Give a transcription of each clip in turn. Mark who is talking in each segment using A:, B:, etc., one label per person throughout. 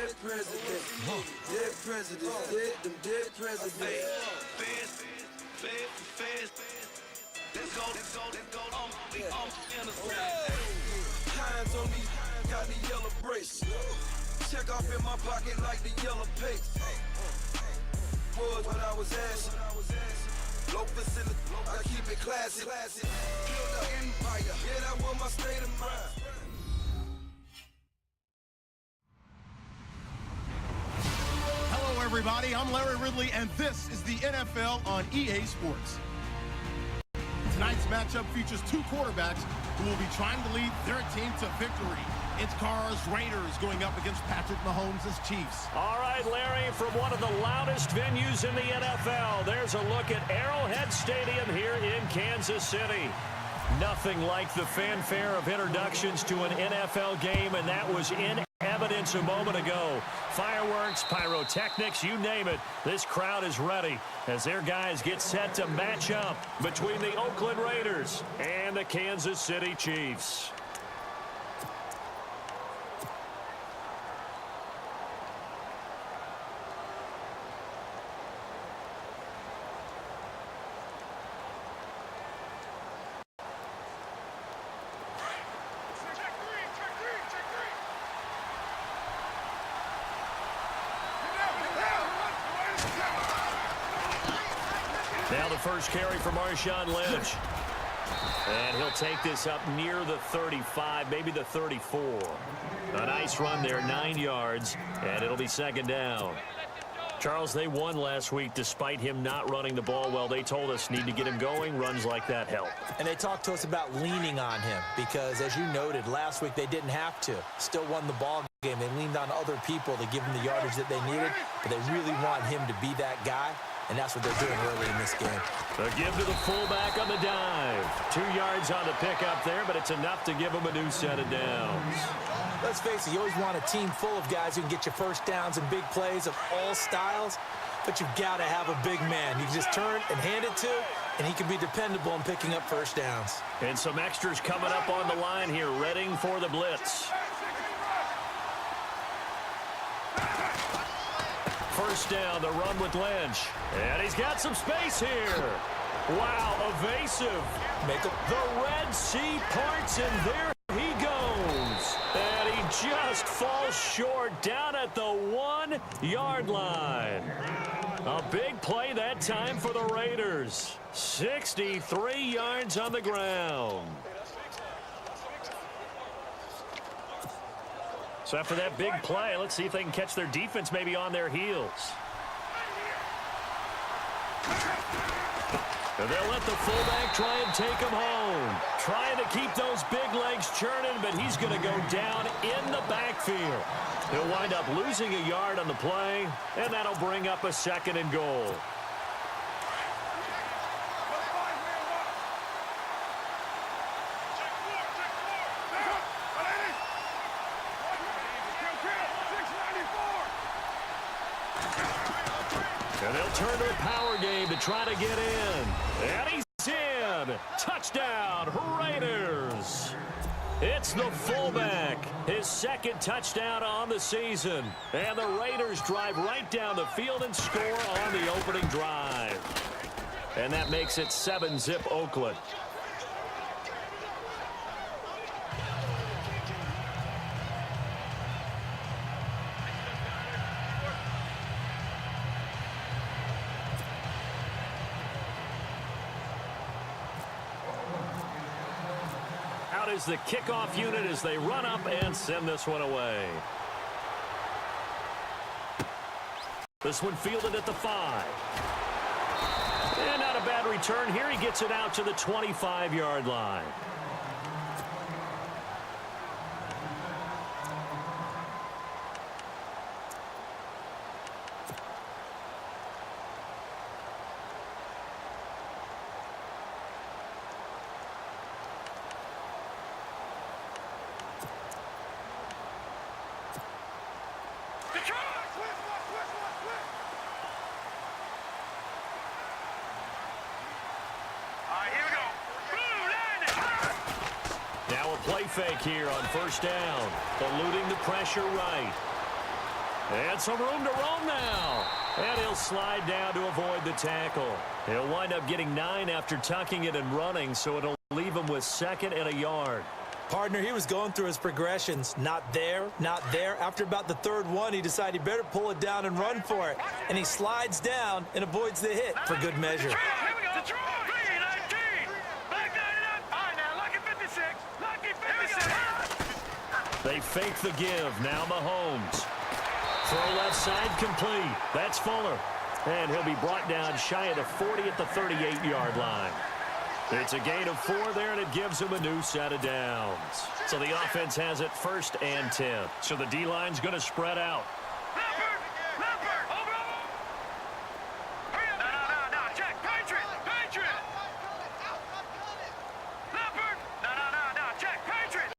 A: dead presidents. Dead presidents. Dead presidents. Let's go. Hands on me, got the yellow brace. Check off in my pocket like the yellow paste. Was what I was asking. Loafers in the, I keep it classy. Build an empire, yeah, that was my state of mind.
B: Hello, everybody. I'm Larry Ridley, and this is the NFL on EA Sports. Tonight's matchup features two quarterbacks who will be trying to lead their team to victory. It's Carr's Raiders going up against Patrick Mahomes' Chiefs.
C: All right, Larry, from one of the loudest venues in the NFL, there's a look at Arrowhead Stadium here in Kansas City. Nothing like the fanfare of introductions to an NFL game, and that was in evidence a moment ago. Fireworks, pyrotechnics, you name it. This crowd is ready as their guys get set to match up between the Oakland Raiders and the Kansas City Chiefs. Now the first carry for Marshawn Lynch. And he'll take this up near the 35, maybe the 34. A nice run there, 9 yards, and it'll be second down. Charles, they won last week despite him not running the ball well. They told us need to get him going. Runs like that help.
D: And they talked to us about leaning on him because, as you noted, last week they didn't have to. Still won the ball game. They leaned on other people to give him the yardage that they needed, but they really want him to be that guy. And that's what they're doing early in this game.
C: A give to the fullback on the dive. 2 yards on the pickup there, but it's enough to give him a new set of downs.
D: Let's face it, you always want a team full of guys who can get you first downs and big plays of all styles, but you've got to have a big man. You can just turn and hand it to, and he can be dependable in picking up first downs.
C: And some extras coming up on the line here, readying for the blitz. First down, the run with Lynch. And he's got some space here. Wow, evasive. The Red Sea parts, and there he goes. And he just falls short down at the 1-yard line. A big play that time for the Raiders. 63 yards on the ground. So after that big play, let's see if they can catch their defense maybe on their heels. And they'll let the fullback try and take him home. Trying to keep those big legs churning, but he's going to go down in the backfield. He'll wind up losing a yard on the play, and that'll bring up a 2nd and goal. And they'll turn to a power game to try to get in. And he's in. Touchdown, Raiders. It's the fullback. His 2nd touchdown on the season. And the Raiders drive right down the field and score on the opening drive. And that makes it 7-zip Oakland. Is the kickoff unit as they run up and send this one away. This one fielded at the 5. And not a bad return here. He gets it out to the 25-yard line. Now a play fake here on first down. Eluding the pressure right. And some room to roam now. And he'll slide down to avoid the tackle. He'll wind up getting 9 after tucking it and running, so it'll leave him with 2nd and a yard.
D: Partner, he was going through his progressions. Not there, not there. After about the 3rd one, he decided he better pull it down and run for it. And he slides down and avoids the hit for good measure.
E: Here we go. 3-19. Back 99. All right, now, lucky 56. Lucky 56.
C: They fake the give. Now Mahomes. Throw left side complete. That's Fuller. And he'll be brought down shy of the 40 at the 38-yard line. It's a gain of 4 there, and it gives him a new set of downs. So the offense has it 1st and 10. So the D-line's going to spread out.
E: Leopard, over. Hurry up. No. Check. Patriot. Leopard. No. Check. Patriot.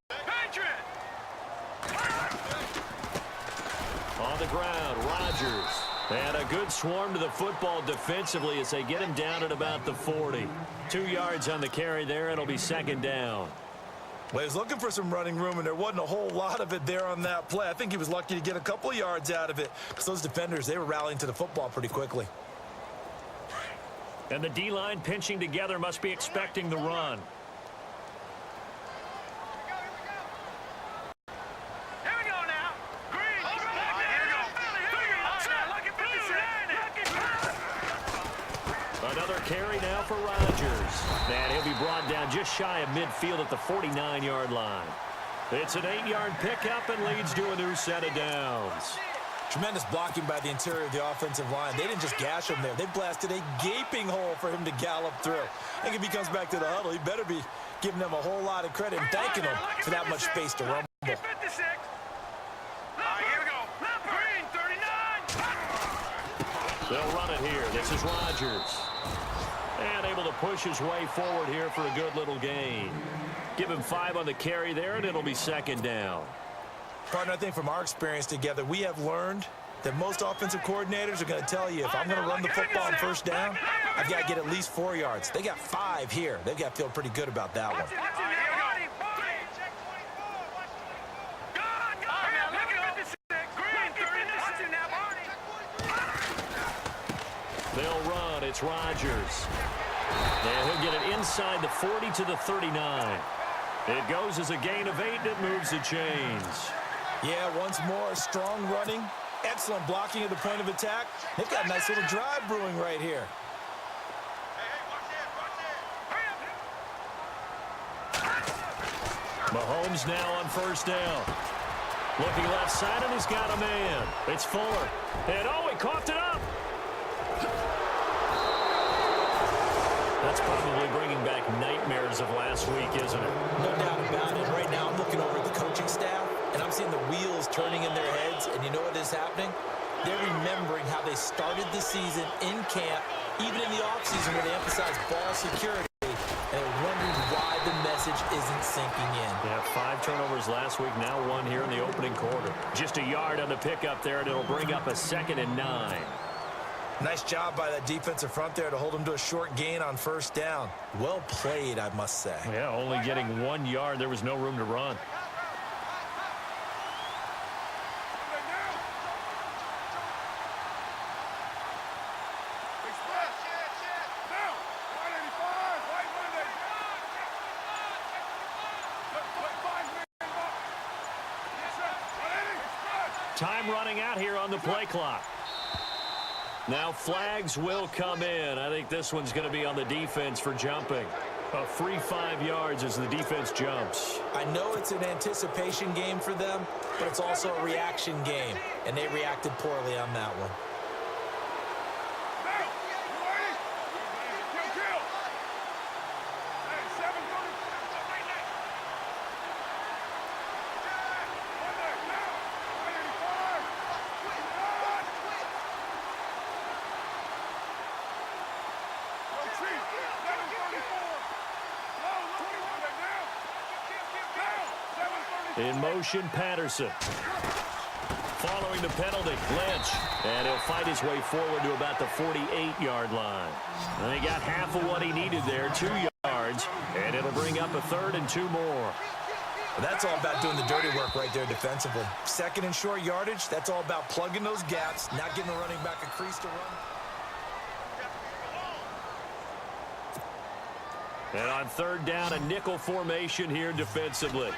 C: On the ground, Rodgers. And a good swarm to the football defensively as they get him down at about the 40. 2 yards on the carry there. It'll be 2nd down.
D: Well, he was looking for some running room, and there wasn't a whole lot of it there on that play. I think he was lucky to get a couple of yards out of it because those defenders, they were rallying to the football pretty quickly.
C: And the D-line pinching together must be expecting the run. Another carry now for Rodgers. And he'll be brought down just shy of midfield at the 49-yard line. It's an 8-yard pickup and leads to a new set of downs.
D: Tremendous blocking by the interior of the offensive line. They didn't just gash him there. They blasted a gaping hole for him to gallop through. I think if he comes back to the huddle, he better be giving them a whole lot of credit and thanking them for that much space to rumble.
E: Here we go. Green, 39.
C: They'll run it here. This is Rodgers. And able to push his way forward here for a good little gain. Give him 5 on the carry there, and it'll be 2nd down.
D: Partner, I think from our experience together, we have learned that most offensive coordinators are going to tell you, if I'm going to run the football on 1st down, I've got to get at least 4 yards. They got 5 here. They've got to feel pretty good about that one.
C: They'll run. It's Rodgers. And he'll get it inside the 40 to the 39. It goes as a gain of 8, and it moves the chains.
D: Yeah, once more, strong running, excellent blocking at the point of attack. They've got a nice little drive brewing right here.
C: Mahomes now on 1st down. Looking left side, and he's got a man. It's Fuller. And, oh, he coughed it up. That's probably bringing back nightmares of last week, isn't it?
D: No doubt about it. Right now, I'm looking over at the coaching staff, and I'm seeing the wheels turning in their heads, and you know what is happening? They're remembering how they started the season in camp, even in the offseason where they emphasized ball security, and they're wondering why the message isn't sinking in.
C: They had 5 turnovers last week, now 1 here in the opening quarter. Just a yard on the pickup there, and it'll bring up a 2nd and 9.
D: Nice job by that defensive front there to hold him to a short gain on 1st down. Well played, I must say.
C: Yeah, only getting 1 yard. There was no room to run. Time running out here on the play clock. Now flags will come in. I think this one's going to be on the defense for jumping. A free 5 yards as the defense jumps.
D: I know it's an anticipation game for them, but it's also a reaction game, and they reacted poorly on that one.
C: In motion, Patterson. Following the penalty, Lynch. And he'll fight his way forward to about the 48-yard line. And he got half of what he needed there, 2 yards. And it'll bring up a 3rd and 2 more.
D: That's all about doing the dirty work right there defensively. Second and short yardage, that's all about plugging those gaps, not giving the running back a crease to run.
C: And on third down, a nickel formation here defensively.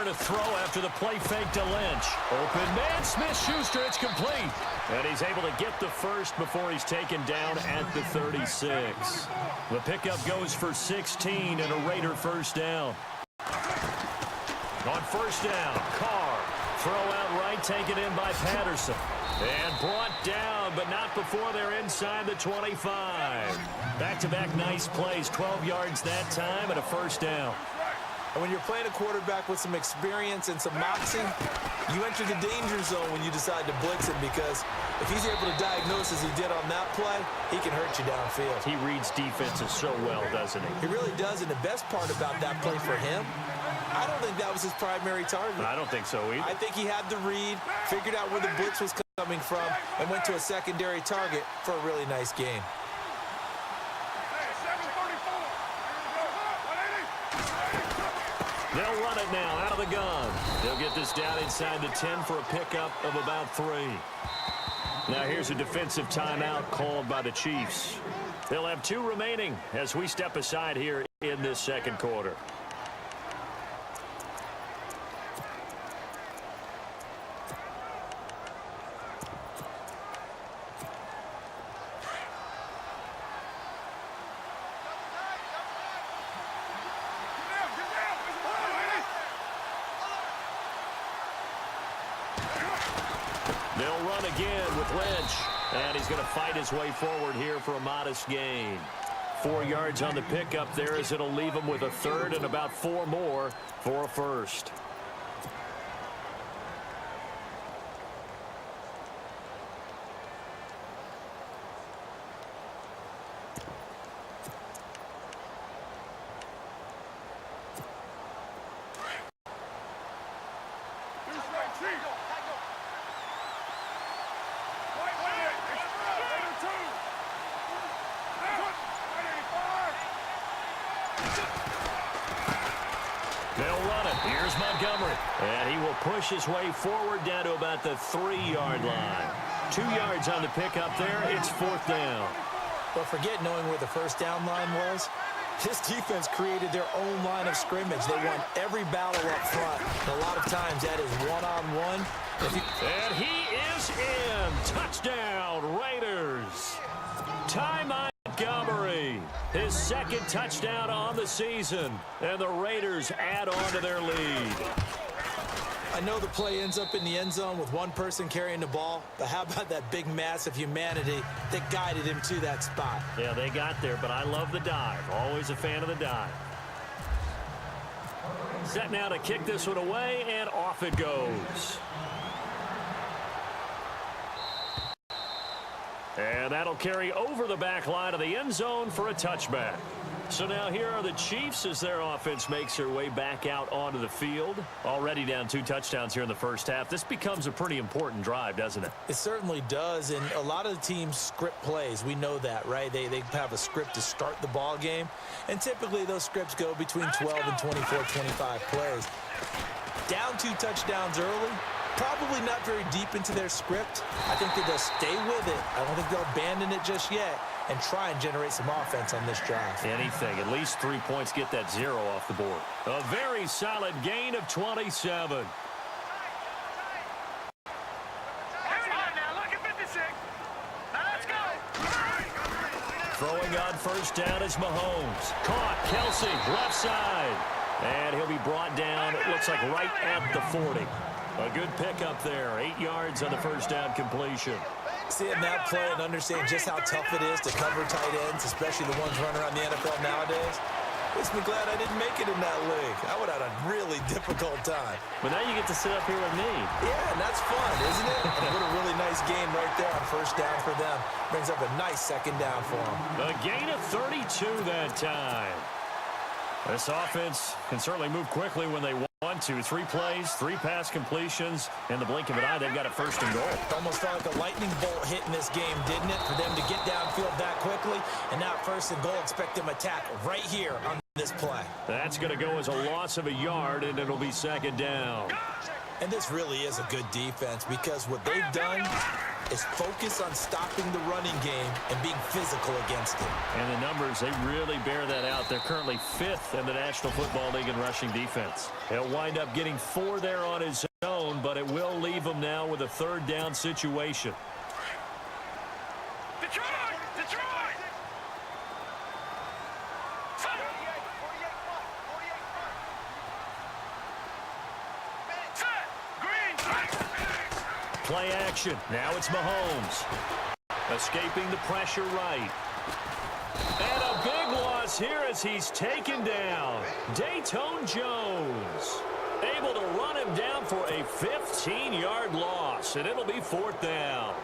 C: To throw after the play fake to Lynch. Open man, Smith-Schuster, it's complete. And he's able to get the first before he's taken down at the 36. The pickup goes for 16 and a Raider first down. On first down, Carr. Throw out right, taken in by Patterson. And brought down, but not before they're inside the 25. Back-to-back nice plays, 12 yards that time and a first down.
D: And when you're playing a quarterback with some experience and some moxie, you enter the danger zone when you decide to blitz him, because if he's able to diagnose as he did on that play, he can hurt you downfield.
C: He reads defenses so well, doesn't he?
D: He really does, and the best part about that play for him, I don't think that was his primary target.
C: I don't think so either.
D: I think he had the read, figured out where the blitz was coming from, and went to a secondary target for a really nice game.
C: They'll run it now out of the gun. They'll get this down inside the 10 for a pickup of about 3. Now here's a defensive timeout called by the Chiefs. They'll have 2 remaining as we step aside here in this second quarter. They'll run again with Lynch, and he's going to fight his way forward here for a modest gain. 4 yards on the pickup there, as it'll leave him with a third and about 4 more for a first. They'll run it. Here's Montgomery. And he will push his way forward down to about the 3-yard line. 2 yards on the pickup there. It's 4th down.
D: But forget knowing where the first down line was. This defense created their own line of scrimmage. They won every battle up front. And a lot of times that is one-on-one.
C: And he is in. Touchdown, Raiders. Ty Montgomery, his second touchdown on the season. And the Raiders add on to their lead.
D: I know the play ends up in the end zone with one person carrying the ball, but how about that big mass of humanity that guided him to that spot?
C: Yeah, they got there, but I love the dive. Always a fan of the dive. Set now to kick this one away, and off it goes. And that'll carry over the back line of the end zone for a touchback. So now here are the Chiefs as their offense makes their way back out onto the field. Already down 2 touchdowns here in the first half. This becomes a pretty important drive, doesn't it? It
D: certainly does, and a lot of the teams script plays. We know that, right? They have a script to start the ball game, and typically those scripts go between 12 and 24, 25 plays. Down 2 touchdowns early, probably not very deep into their script. I think that they'll stay with it. I don't think they'll abandon it just yet and try and generate some offense on this drive.
C: Anything. At least 3 points, get that 0 off the board. A very solid gain of 27. Throwing on first down is Mahomes. Caught. Kelsey, left side. And he'll be brought down, it looks like right at the 40. A good pickup there. 8 yards on the first down completion.
D: Seeing that play and understand just how tough it is to cover tight ends, especially the ones running around the NFL nowadays, makes me glad I didn't make it in that league. I would have had a really difficult time.
C: But now you get to sit up here with me.
D: Yeah, and that's fun, isn't it? And what a really nice game right there on first down for them. Brings up a nice second down for them.
C: A gain of 32 that time. This offense can certainly move quickly when they want to. 3 plays, 3 pass completions. In the blink of an eye, they've got a first and goal.
D: It almost felt like a lightning bolt hit in this game, didn't it? For them to get downfield that quickly. And now first and goal, expect them to tackle right here on this play.
C: That's going to go as a loss of a yard, and it'll be second down.
D: And this really is a good defense because what they've done is focus on stopping the running game and being physical against it.
C: And the numbers, they really bear that out. They're currently 5th in the National Football League in rushing defense. He'll wind up getting 4 there on his own, but it will leave him now with a third down situation.
E: Detroit! Detroit!
C: Play action. Now it's Mahomes. Escaping the pressure right. And a big loss here as he's taken down. Dayton Jones. Able to run him down for a 15-yard loss, and it'll be 4th down.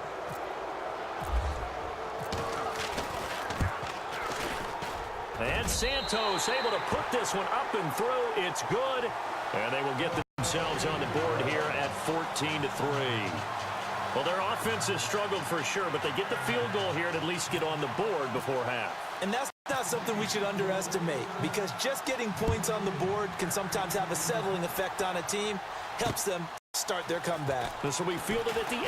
C: And Santos able to put this one up and through. It's good. And they will get themselves on the board here at 14-3. Well, their offense has struggled for sure, but they get the field goal here and at least get on the board before half.
D: And that's not something we should underestimate because just getting points on the board can sometimes have a settling effect on a team. Helps them start their comeback.
C: This will be fielded at the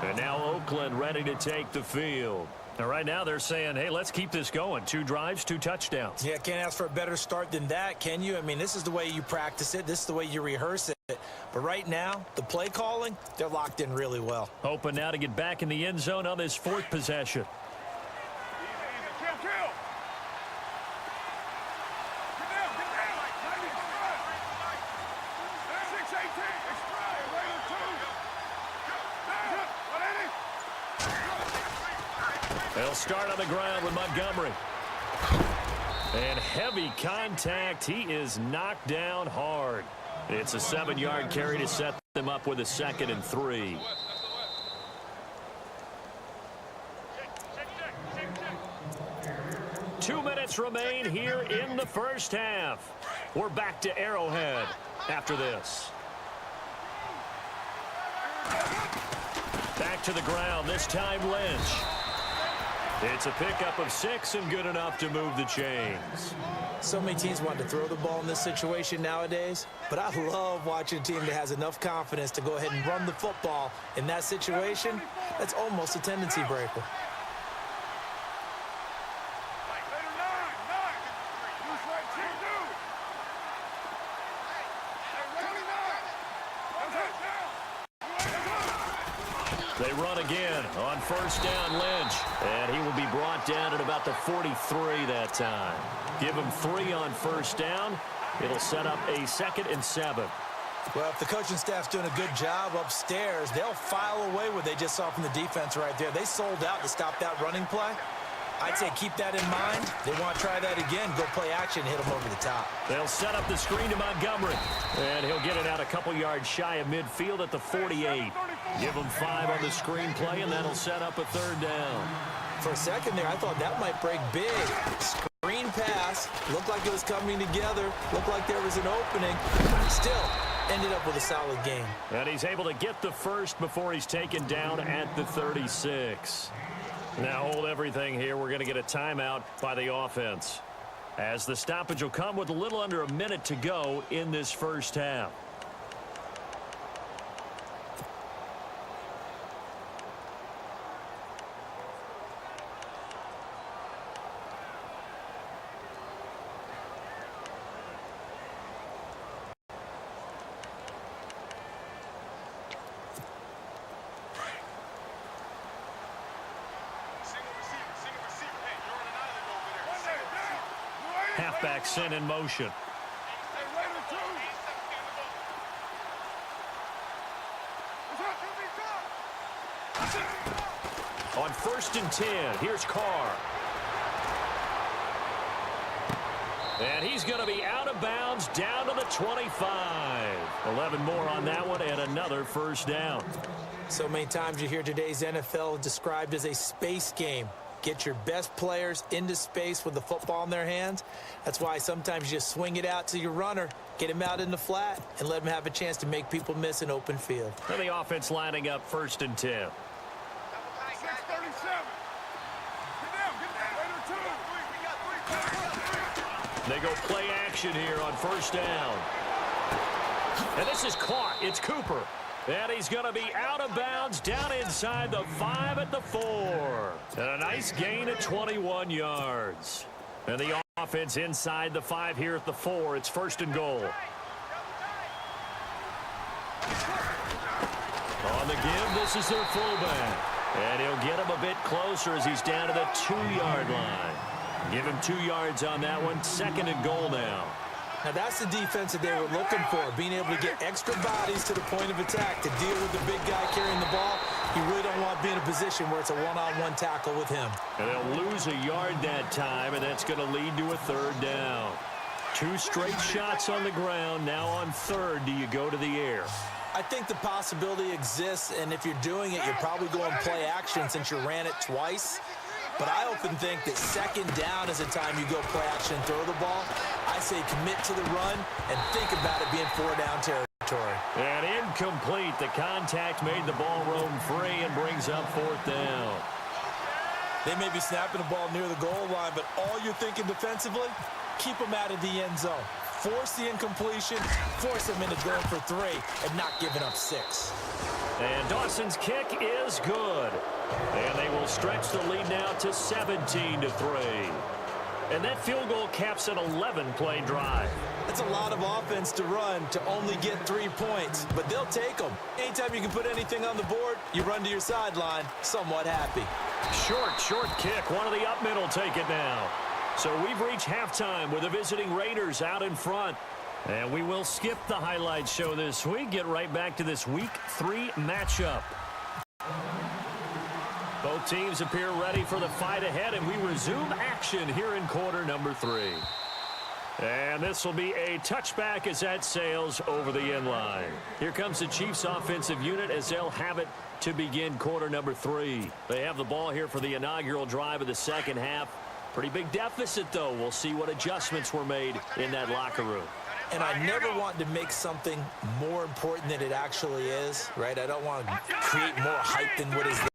C: 8. And now Oakland ready to take the field. And right now they're saying, hey, let's keep this going. 2 drives, 2 touchdowns.
D: Yeah, can't ask for a better start than that, can you? I mean, this is the way you practice it. This is the way you rehearse it. But right now, the play calling, they're locked in really well.
C: Hoping now to get back in the end zone on this 4th possession. They'll start on the ground with Montgomery. And heavy contact. He is knocked down hard. It's a 7-yard carry to set them up with a 2nd and 3. Two minutes remain here in the first half. We're back to Arrowhead after this. Back to the ground, this time Lynch. It's a pickup of 6 and good enough to move the chains.
D: So many teams want to throw the ball in this situation nowadays, but I love watching a team that has enough confidence to go ahead and run the football. In that situation, that's almost a tendency breaker.
C: They run again on first down, Lynch. And he will be brought down at about the 43 that time. Give him 3 on first down. It'll set up a 2nd and 7.
D: Well, if the coaching staff's doing a good job upstairs, they'll file away what they just saw from the defense right there. They sold out to stop that running play. I'd say keep that in mind. They want to try that again. Go play action, hit them over the top.
C: They'll set up the screen to Montgomery. And he'll get it out a couple yards shy of midfield at the 48. Give him 5 on the screen play, and that'll set up a 3rd down.
D: For a second there, I thought that might break big. Screen pass. Looked like it was coming together. Looked like there was an opening. Still, ended up with a solid game.
C: And he's able to get the first before he's taken down at the 36. Now hold everything here. We're going to get a timeout by the offense, as the stoppage will come with a little under a minute to go in this first half. Halfback sent in motion. On 1st and 10, here's Carr. And he's going to be out of bounds down to the 25. 11 more on that one and another first down.
D: So many times you hear today's NFL described as a space game. Get your best players into space with the football in their hands. That's why sometimes you just swing it out to your runner, get him out in the flat, and let him have a chance to make people miss an open field.
C: And the offense lining up 1st and 10. They go play action here on 1st down. And this is caught. It's Cooper. And he's going to be out of bounds down inside the 5 at the 4. And a nice gain of 21 yards. And the offense inside the 5 here at the 4. It's 1st and goal. On the give, this is their fullback. And he'll get him a bit closer as he's down to the 2-yard line. Give him 2 yards on that one. 2nd and goal now.
D: Now that's the defense that they were looking for, being able to get extra bodies to the point of attack to deal with the big guy carrying the ball. You really don't want to be in a position where it's a one-on-one tackle with him.
C: And they'll lose a yard that time, and that's going to lead to a 3rd down. 2 straight shots on the ground. Now on 3rd, do you go to the air?
D: I think the possibility exists, and if you're doing it, you're probably going play action since you ran it twice. But I often think that 2nd down is the time you go play action and throw the ball. I say commit to the run and think about it being 4-down territory.
C: And incomplete. The contact made the ball roam free and brings up 4th down.
D: They may be snapping the ball near the goal line, but all you're thinking defensively, keep them out of the end zone. Force the incompletion, force them into going for 3 and not giving up 6.
C: And Dawson's kick is good. And they will stretch the lead now to 17-3. And that field goal caps an 11-play drive.
D: That's a lot of offense to run to only get 3 points, but they'll take them. Anytime you can put anything on the board, you run to your sideline somewhat happy.
C: Short kick. One of the up middle take it now. So we've reached halftime with the visiting Raiders out in front. And we will skip the highlight show this week. Get right back to this Week 3 matchup. Both teams appear ready for the fight ahead, and we resume action here in quarter number 3. And this will be a touchback as that sails over the end line. Here comes the Chiefs offensive unit as they'll have it to begin quarter number 3. They have the ball here for the inaugural drive of the 2nd half. Pretty big deficit, though. We'll see what adjustments were made in that locker room.
D: And I never want to make something more important than it actually is, right? I don't want to create more hype than what is there.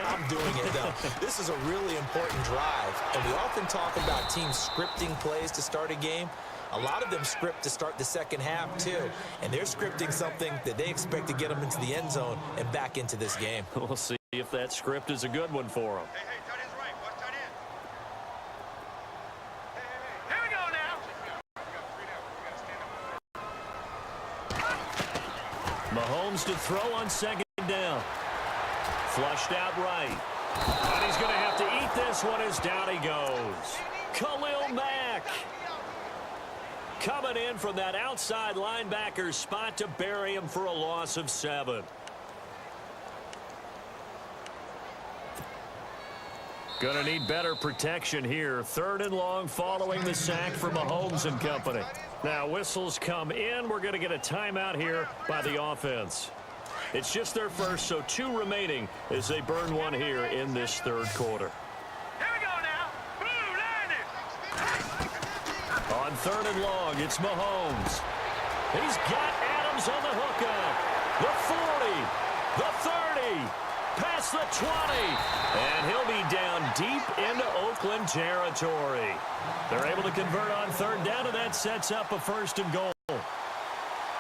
D: I'm doing it, though. This is a really important drive. And we often talk about teams scripting plays to start a game. A lot of them script to start the 2nd half, too. And they're scripting something that they expect to get them into the end zone and back into this game.
C: We'll see if that script is a good one for them.
E: Hey, tight end's right. Watch tight end. Here we go now.
C: Mahomes to throw on 2nd down. Flushed out right. And he's going to have to eat this one as down he goes. Khalil Mack coming in from that outside linebacker spot to bury him for a loss of 7. Going to need better protection here. 3rd and long following the sack for Mahomes and company. Now whistles come in. We're going to get a timeout here by the offense. It's just their first, so 2 remaining as they burn one here in this 3rd quarter.
E: Here we go now. Blue landed.
C: On 3rd and long, it's Mahomes. He's got Adams on the hookup. The 40, the 30, past the 20, and he'll be down deep into Oakland territory. They're able to convert on 3rd down, and that sets up a 1st and goal.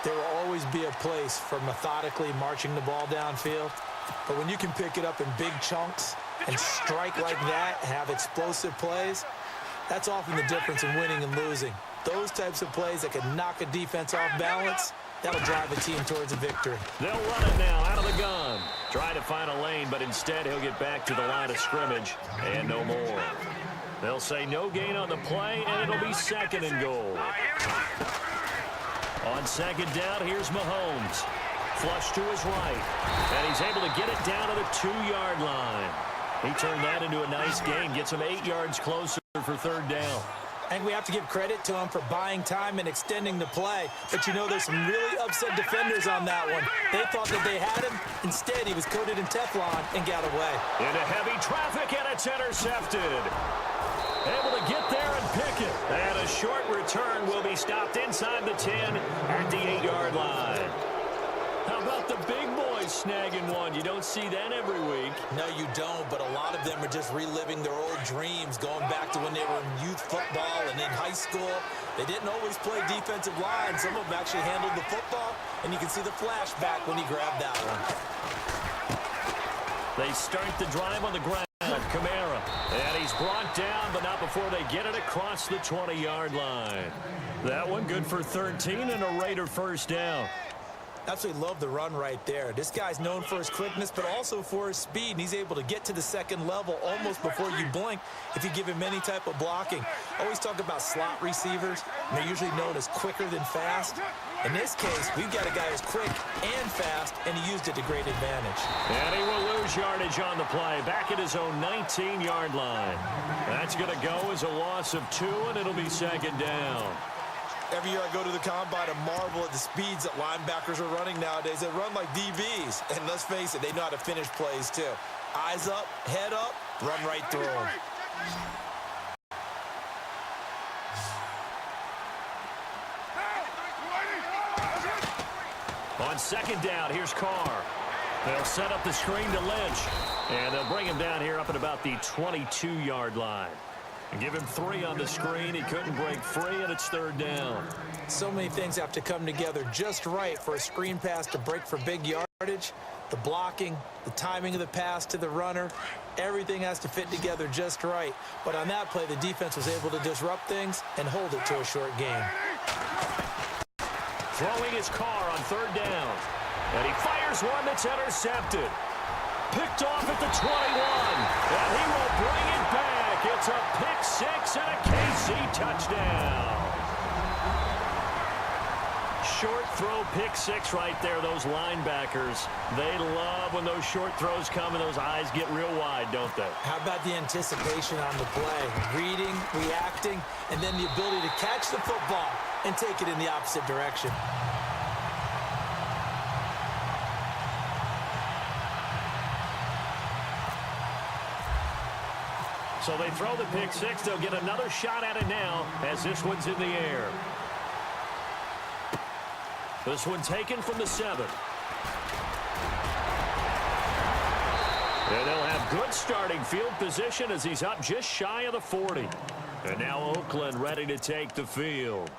D: There will always be a place for methodically marching the ball downfield. But when you can pick it up in big chunks and strike like that and have explosive plays, that's often the difference in winning and losing. Those types of plays that can knock a defense off balance, that'll drive a team towards a victory.
C: They'll run it now out of the gun. Try to find a lane, but instead he'll get back to the line of scrimmage and no more. They'll say no gain on the play, and it'll be 2nd and goal. On 2nd down, here's Mahomes. Flush to his right. And he's able to get it down to the 2-yard line. He turned that into a nice gain. Gets him 8 yards closer for 3rd down.
D: I think we have to give credit to him for buying time and extending the play. But you know, there's some really upset defenders on that one. They thought that they had him. Instead, he was coated in Teflon and got away.
C: Into heavy traffic, and it's intercepted. Able to get there and pick it. And a short return will be stopped inside the 10 at the 8-yard line. How about the big boys snagging one? You don't see that every week.
D: No, you don't, but a lot of them are just reliving their old dreams, going back to when they were in youth football and in high school. They didn't always play defensive line. Some of them actually handled the football, and you can see the flashback when he grabbed that one.
C: They start the drive on the ground. Kamara. And he's brought down, but not before they get it across the 20-yard line. That one good for 13 and a Raider first down.
D: Absolutely love the run right there. This guy's known for his quickness, but also for his speed. And he's able to get to the second level almost before you blink if you give him any type of blocking. Always talk about slot receivers. And they're usually known as quicker than fast. In this case, we've got a guy who's quick and fast, and he used it to great advantage.
C: And he will lose yardage on the play, back at his own 19-yard line. That's going to go as a loss of 2, and it'll be second down.
D: Every year I go to the combine and marvel at the speeds that linebackers are running nowadays. They run like DBs. And let's face it, they know how to finish plays too. Eyes up, head up, run right through them.
C: On second down, here's Carr. They'll set up the screen to Lynch. And they'll bring him down here up at about the 22-yard line. And give him 3 on the screen. He couldn't break free, and it's third down.
D: So many things have to come together just right for a screen pass to break for big yardage. The blocking, the timing of the pass to the runner, everything has to fit together just right. But on that play, the defense was able to disrupt things and hold it to a short game.
C: Throwing his Carr on third down. And he fires one that's intercepted. Picked off at the 21. And he will bring it back. It's a pick 6 and a KC touchdown. Short throw, pick 6 right there. Those linebackers, they love when those short throws come and those eyes get real wide, don't they?
D: How about the anticipation on the play? Reading, reacting, and then the ability to catch the football and take it in the opposite direction.
C: So they throw the pick 6. They'll get another shot at it now as this one's in the air. This one taken from the 7. And they'll have good starting field position as he's up just shy of the 40. And now Oakland ready to take the field.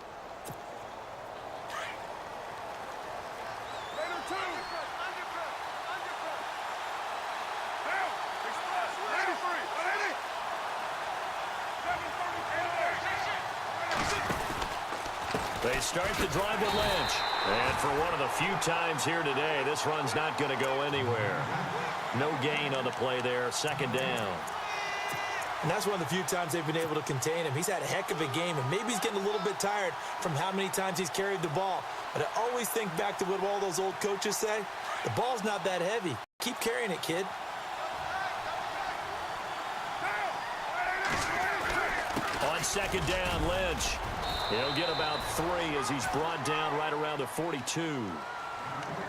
C: They start the drive with Lynch. And for one of the few times here today, this run's not going to go anywhere. No gain on the play there. Second down.
D: And that's one of the few times they've been able to contain him. He's had a heck of a game, and maybe he's getting a little bit tired from how many times he's carried the ball. But I always think back to what all those old coaches say. The ball's not that heavy. Keep carrying it, kid.
C: On second down, Lynch. He'll get about 3 as he's brought down right around the 42.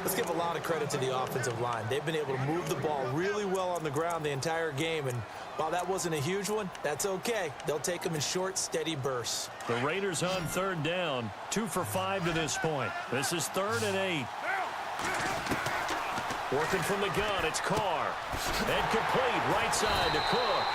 D: Let's give a lot of credit to the offensive line. They've been able to move the ball really well on the ground the entire game. And while that wasn't a huge one, that's okay. They'll take them in short, steady bursts.
C: The Raiders on third down. 2 for 5 to this point. This is 3rd and 8. Working from the gun, it's Carr. And complete right side to Cook.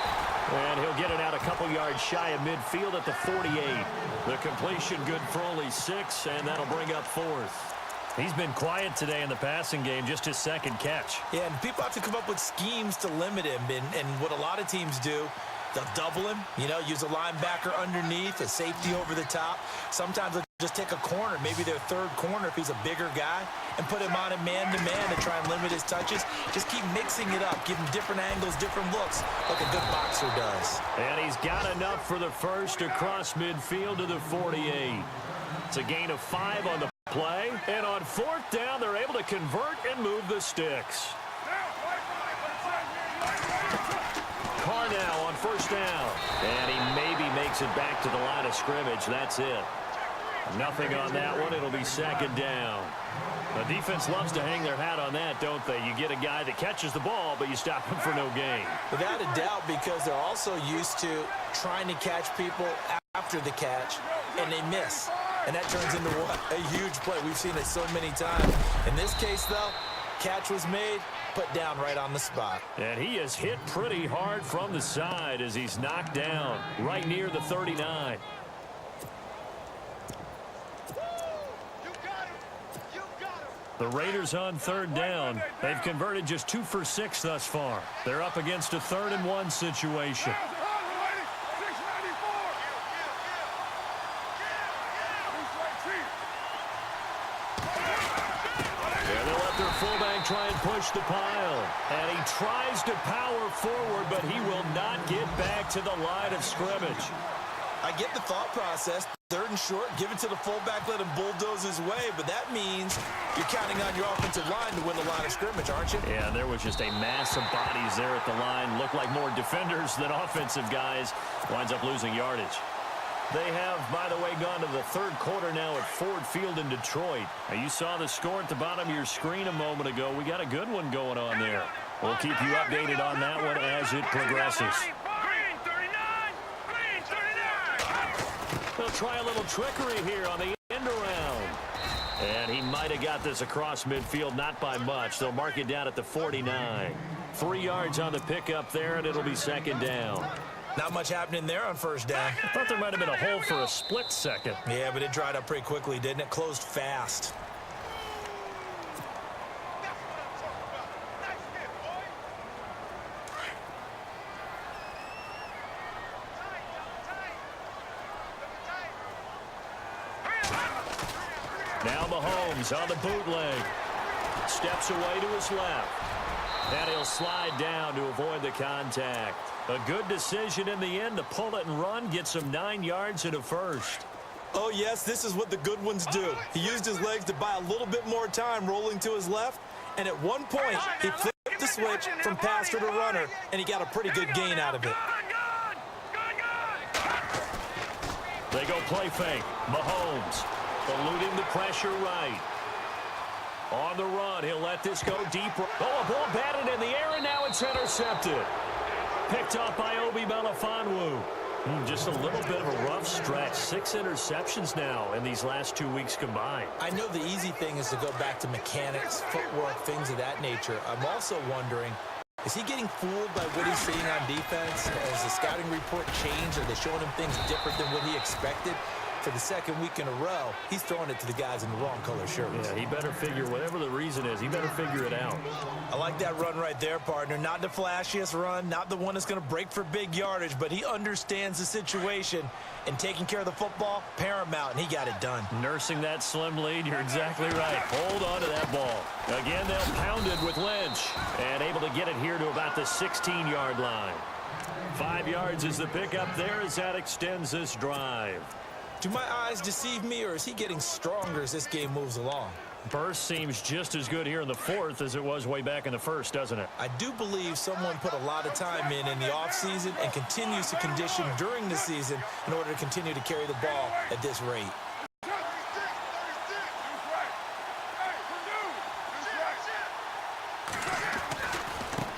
C: And he'll get it out a couple yards shy of midfield at the 48. The completion good for only 6, and that'll bring up 4th. He's been quiet today in the passing game, just his second catch.
D: Yeah, and people have to come up with schemes to limit him. And what a lot of teams do, they'll double him, use a linebacker underneath, a safety over the top. Sometimes they'll just take a corner, maybe their third corner if he's a bigger guy, and put him on a man-to-man to try and limit his touches. Just keep mixing it up, give him different angles, different looks, like a good boxer does.
C: And he's got enough for the first across midfield to the 48. It's a gain of 5 on the play, and on 4th down, they're able to convert and move the sticks. Carr now on first down. And he maybe makes it back to the line of scrimmage. That's it. Nothing on that one. It'll be second down. The defense loves to hang their hat on that, don't they? You get a guy that catches the ball, but you stop him for no gain.
D: Without a doubt, because they're also used to trying to catch people after the catch, and they miss. And that turns into what? A huge play. We've seen it so many times. In this case, though, catch was made, put down right on the spot.
C: And he is hit pretty hard from the side as he's knocked down right near the 39. The Raiders on third down. They've converted just 2 for 6 thus far. They're up against a 3rd and 1 situation. Yeah, they'll let their fullback try and push the pile. And he tries to power forward, but he will not get back to the line of scrimmage.
D: I get the thought process. 3rd and short, give it to the fullback, let him bulldoze his way, but that means you're counting on your offensive line to win the line of scrimmage, aren't you?
C: Yeah, there was just a mass of bodies there at the line. Looked like more defenders than offensive guys. Winds up losing yardage. They have, by the way, gone to the 3rd quarter now at Ford Field in Detroit. Now, you saw the score at the bottom of your screen a moment ago. We got a good one going on there. We'll keep you updated on that one as it progresses. They'll try a little trickery here on the end around. And he might have got this across midfield, not by much. They'll mark it down at the 49. 3 yards on the pickup there, and it'll be second down.
D: Not much happening there on first down.
C: I thought there might have been a hole for a split second.
D: Yeah, but it dried up pretty quickly, didn't it? Closed fast.
C: Now Mahomes on the bootleg. Steps away to his left. And he'll slide down to avoid the contact. A good decision in the end to pull it and run. Gets him 9 yards and a first.
D: Oh, yes, this is what the good ones do. He used his legs to buy a little bit more time rolling to his left. And at one point, he flipped the switch from passer to runner, and he got a pretty good gain out of it.
C: They go play fake. Mahomes eluding the pressure right. On the run, he'll let this go deep. Oh, a ball batted in the air, and now it's intercepted. Picked off by Obi Melifonwu. Just a little bit of a rough stretch. 6 interceptions now in these last 2 weeks combined.
D: I know the easy thing is to go back to mechanics, footwork, things of that nature. I'm also wondering, is he getting fooled by what he's seeing on defense? Has the scouting report changed? Are they showing him things different than what he expected? For the 2nd week in a row, he's throwing it to the guys in the wrong color shirts.
C: Yeah, he better figure, whatever the reason is, he better figure it out.
D: I like that run right there, partner. Not the flashiest run, not the one that's going to break for big yardage, but he understands the situation, and taking care of the football, paramount, and he got it done.
C: Nursing that slim lead, you're exactly right. Hold on to that ball. Again, they'll pound it with Lynch, and able to get it here to about the 16-yard line. 5 yards is the pickup there as that extends this drive.
D: Do my eyes deceive me, or is he getting stronger as this game moves along?
C: Burst seems just as good here in the 4th as it was way back in the 1st, doesn't it?
D: I do believe someone put a lot of time in the offseason and continues to condition during the season in order to continue to carry the ball at this rate.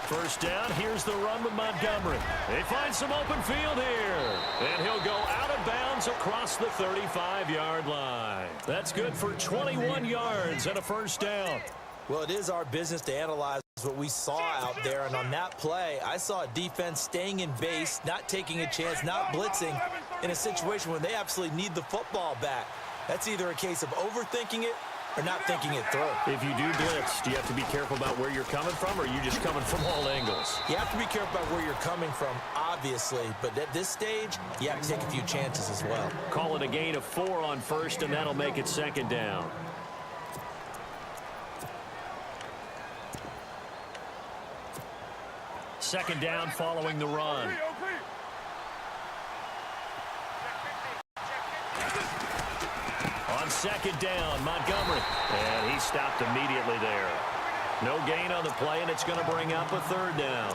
C: First down, here's the run with Montgomery. They find some open field here. And he'll go out of bounds across the 35-yard line. That's good for 21 yards and a first down.
D: Well, it is our business to analyze what we saw out there. And on that play, I saw a defense staying in base, not taking a chance, not blitzing in a situation where they absolutely need the football back. That's either a case of overthinking it or not thinking it through.
C: If you do blitz, do you have to be careful about where you're coming from, or are you just coming from all angles?
D: You have to be careful about where you're coming from, obviously, but at this stage, you have to take a few chances as well.
C: Call it a gain of 4 on first, and that'll make it second down. Second down following the run. On second down, Montgomery. And he stopped immediately there. No gain on the play, and it's going to bring up a third down.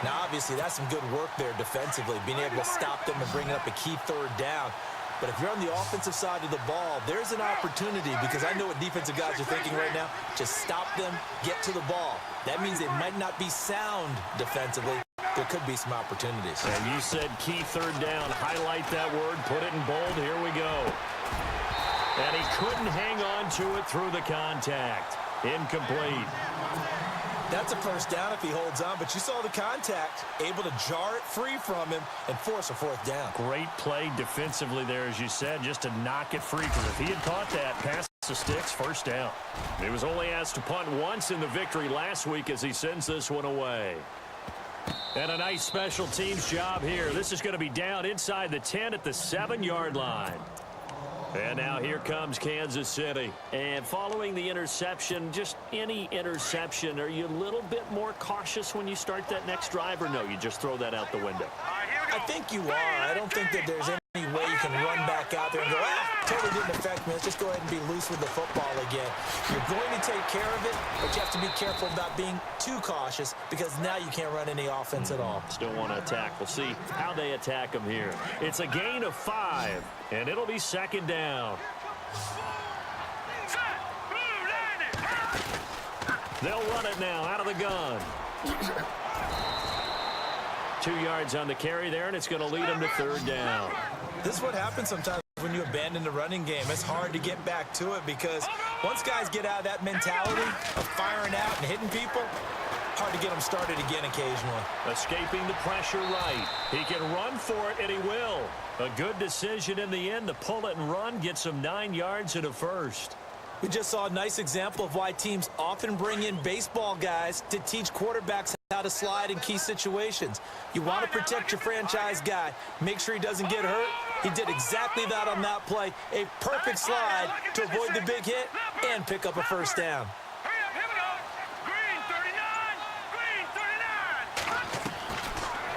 D: Now, obviously, that's some good work there defensively, being able to stop them and bringing up a key third down. But if you're on the offensive side of the ball, there's an opportunity, because I know what defensive guys are thinking right now. Just stop them, get to the ball. That means they might not be sound defensively. There could be some opportunities.
C: And you said key third down. Highlight that word. Put it in bold. Here we go. And he couldn't hang on to it through the contact. Incomplete.
D: That's a first down if he holds on, but you saw the contact, able to jar it free from him and force a fourth down.
C: Great play defensively there, as you said, just to knock it free, because if he had caught that, pass the sticks, first down. He was only asked to punt once in the victory last week as he sends this one away. And a nice special teams job here. This is going to be down inside the 10 at the 7-yard line. And now here comes Kansas City. And following the interception, just any interception, are you a little bit more cautious when you start that next drive, or no, you just throw that out the window?
D: I think you are. I don't think that there's any way you can run back out there and go, totally didn't affect me. Let's just go ahead and be loose with the football again. You're going to take care of it, but you have to be careful about being too cautious, because now you can't run any offense at all.
C: Still want to attack. We'll see how they attack them here. It's a gain of 5, and it'll be second down. They'll run it now out of the gun. 2 yards on the carry there, and it's going to lead them to third down.
D: This is what happens sometimes when you abandon the running game. It's hard to get back to it, because once guys get out of that mentality of firing out and hitting people, hard to get them started again occasionally.
C: Escaping the pressure right. He can run for it, and he will. A good decision in the end to pull it and run, get some 9 yards and a first.
D: We just saw a nice example of why teams often bring in baseball guys to teach quarterbacks how to slide in key situations. You want to protect your franchise guy. Make sure he doesn't get hurt. He did exactly that on that play. A perfect slide to avoid the big hit and pick up a first down.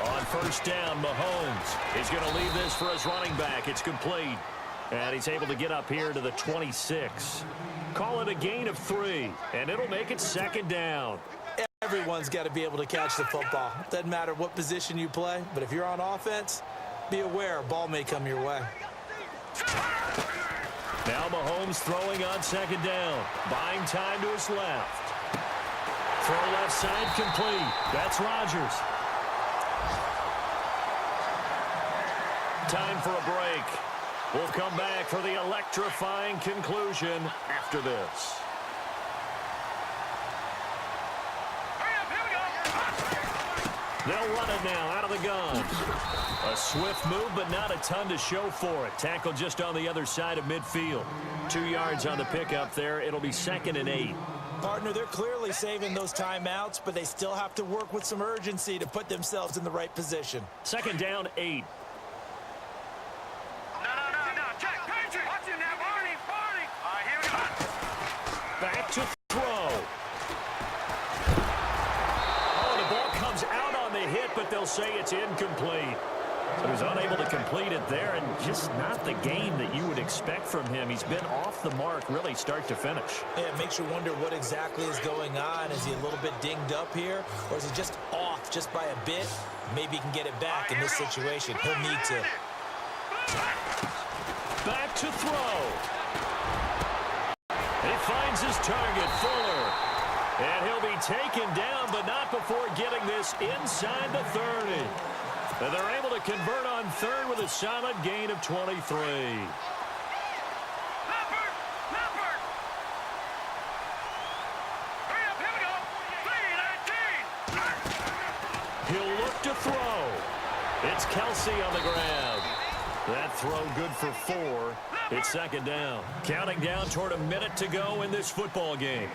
D: On
C: first down, Mahomes is going to leave this for his running back. It's complete. And he's able to get up here to the 26. Call it a gain of 3, and it'll make it second down.
D: Everyone's got to be able to catch the football. Doesn't matter what position you play, but if you're on offense, be aware a ball may come your way.
C: Now Mahomes throwing on second down. Buying time to his left. Throw left side complete. That's Rodgers. Time for a break. We'll come back for the electrifying conclusion after this. They'll run it now out of the gun. A swift move, but not a ton to show for it. Tackle just on the other side of midfield. 2 yards on the pickup there. It'll be 2nd and 8.
D: Partner, they're clearly saving those timeouts, but they still have to work with some urgency to put themselves in the right position.
C: 2nd down, 8. Back to throw. Oh, the ball comes out on the hit, but they'll say it's incomplete. So he's unable to complete it there, and just not the game that you would expect from him. He's been off the mark, really, start to finish.
D: Yeah, it makes you wonder what exactly is going on. Is he a little bit dinged up here, or is he just off just by a bit? Maybe he can get it back in this situation. He'll need to.
C: Back to throw. He finds his target, Fuller. And he'll be taken down, but not before getting this inside the 30. And they're able to convert on third with a solid gain of 23. He'll look to throw. It's Kelsey on the grab. That throw good for 4. It's 2nd down. Counting down toward a minute to go in this football game.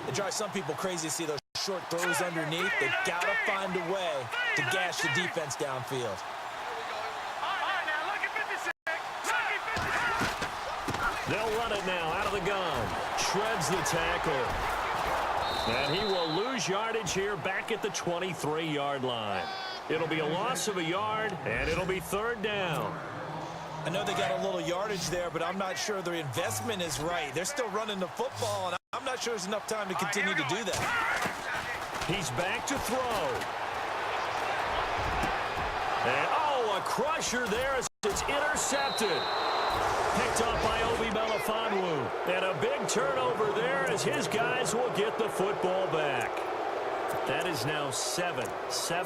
D: It drives some people crazy to see those short throws underneath. They've got to find a way to gash the defense downfield.
C: They'll run it now out of the gun. Shreds the tackle. And he will lose yardage here back at the 23-yard line. It'll be a loss of a yard, and it'll be 3rd down.
D: I know they got a little yardage there, but I'm not sure their investment is right. They're still running the football, and I'm not sure there's enough time to continue to do that.
C: He's back to throw. And, oh, a crusher there as it's intercepted. Picked up by Obi Melifonwu. And a big turnover there as his guys will get the football back. That is now seven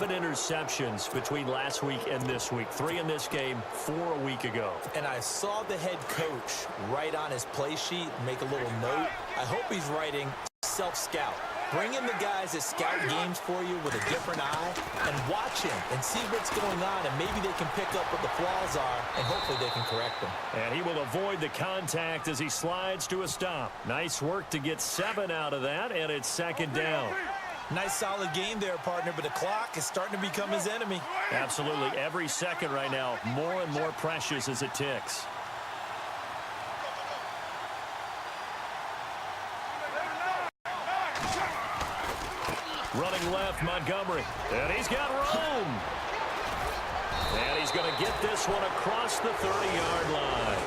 C: interceptions between last week and this week. 3 in this game, 4 a week ago.
D: And I saw the head coach write on his play sheet, make a little note. I hope he's writing self-scout. Bring in the guys that scout games for you with a different eye and watch him and see what's going on, and maybe they can pick up what the flaws are, and hopefully they can correct them.
C: And he will avoid the contact as he slides to a stop. Nice work to get 7 out of that, and it's second down.
D: Nice solid game there, partner, but the clock is starting to become his enemy.
C: Absolutely. Every second right now, more and more precious as it ticks. Running left, Montgomery. And he's got room. And he's going to get this one across the 30-yard line.